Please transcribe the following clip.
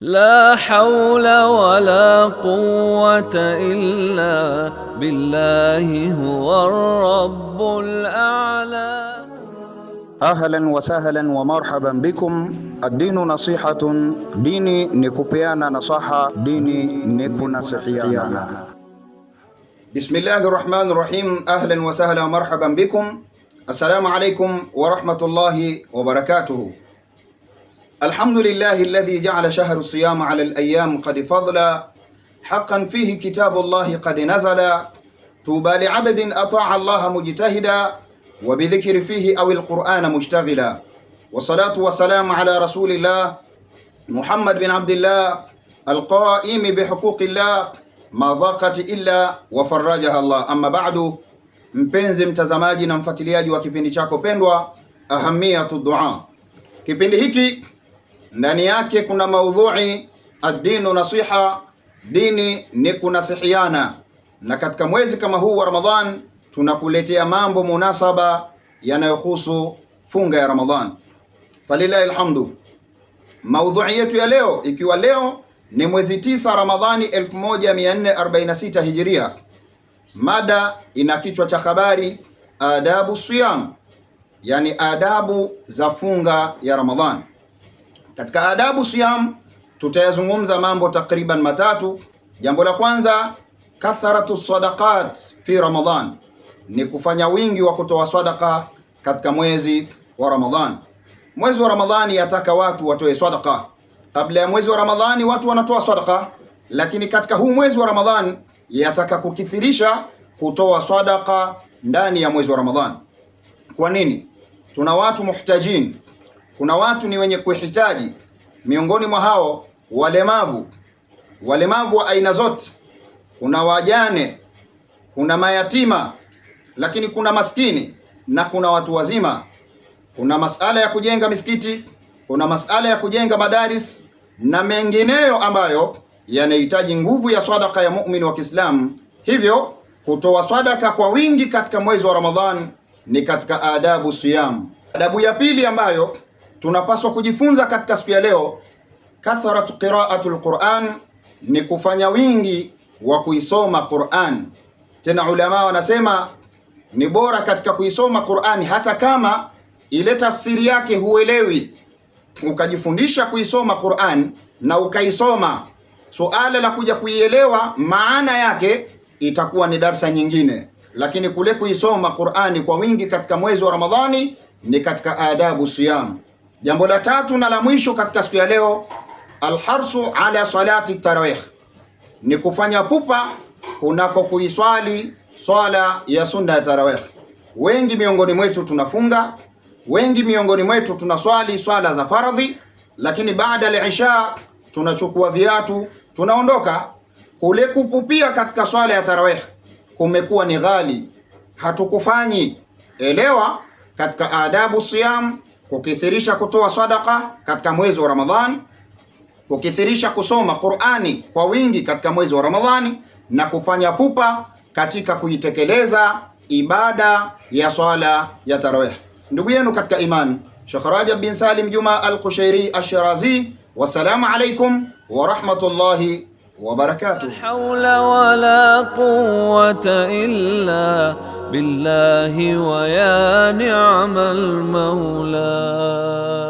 لا حول ولا قوة إلا بالله هو الرب الأعلى. Ahlan wa sahlan wa marhaban bikum. Ad-dinu nasihatun, dini ni kupeana nasaha, dini ni kunasihiana. Bismillahir rahmanir rahim. Ahlan wa sahlan wa marhaban bikum. Assalamu alaikum wa rahmatullahi wa barakatuh. Alhamdulillahi alladhi ja'ala shahra as-siyam 'ala al-ayyam qad fadla haqqan fihi kitabullahi qad nazala tuba li'abdin ata'a Allah mujtahida wa bidhikri fihi aw al-Qur'ana mushtaghila wa salatu wa salam ala rasulillah Muhammad bin Abdillah al-qa'im bi huquqillah ma dhaqat illa wa farrajaha Allah. Amma ba'du, mpenzi mtazamaji na mfuatiliaji wa kipindi chako pendwa Ahamiyatu Dua. Kipindi hiki ndani yake kuna maudhui ad-dinu nasiha, dini ni kunasihiana, na katika mwezi kama huu wa Ramadhan tunakuletea mambo munasaba yanayohusu funga ya Ramadhan. Falillahi alhamdu. Maudhui yetu ya leo, ikiwa leo ni mwezi 9 Ramadhani 1446 Hijria, mada ina kichwa cha habari adabu siyam, yani adabu za funga ya Ramadhan. Katika adabu siyam tutayazungumza mambo takriban matatu. Jambo la kwanza, kathratu sadaqat fi Ramadhan, ni kufanya wingi wa kutoa sadaka katika mwezi wa Ramadhan. Mwezi wa Ramadhani yataka watu watoe sadaka. Kabla ya mwezi wa Ramadhani watu wanatoa sadaka, lakini katika huu mwezi wa Ramadhan yataka kukithirisha kutoa sadaka ndani ya mwezi wa Ramadhan. Kwa nini? Tuna watu muhtajin, kuna watu ni wenye kuhitaji. Miongoni mwa hao walemavu wa aina zote, kuna wajane, kuna mayatima, lakini kuna maskini na kuna watu wazima. Kuna masala ya kujenga misikiti, kuna masala ya kujenga madaris na mengineyo ambayo yanahitaji nguvu ya sadaka ya muumini wa Kiislamu. Hivyo kutoa sadaka kwa wingi katika mwezi wa Ramadhan ni katika adabu siyam. Adabu ya pili ambayo tunapaswa kujifunza katika siku ya leo, kathratu qira'atul Qur'an, ni kufanya wingi wa kuisoma Qur'an. Tena ulama wanasema ni bora katika kuisoma Qur'ani hata kama ile tafsiri yake huelewi, ukajifundisha kuisoma Qur'an na ukaisoma, suala la kuja kuielewa maana yake itakuwa ni darsa nyingine. Lakini kule kuisoma Qur'ani kwa wingi katika mwezi wa Ramadhani ni katika adabu siyam. Jambo la tatu na la mwisho katika siku ya leo, alharsu ala salati tarawih, ni kufanya pupa kunako kuiswali swala ya sunna ya tarawih. Wengi miongoni mwetu tunafunga, wengi miongoni mwetu tunaswali swala za faradhi, lakini baada ya isha tunachukua viatu tunaondoka. Kule kupupia katika swala ya tarawih kumekuwa ni ghali, hatukufanyi. Elewa, katika adabu siyam kukithirisha kutoa sadaka katika mwezi wa Ramadhan, kukithirisha kusoma Qur'ani kwa wingi katika mwezi wa Ramadhani, na kufanya pupa katika kuitekeleza ibada ya swala ya tarawih. Ndugu yenu katika iman, Sheikh Rajab bin Salim Juma al-Qushairi ash-Shirazi. Wassalamu alaikum wa rahmatullahi wa barakatuh. La hawla wa la quwwata illa billahi wa ya ni'mal mawla.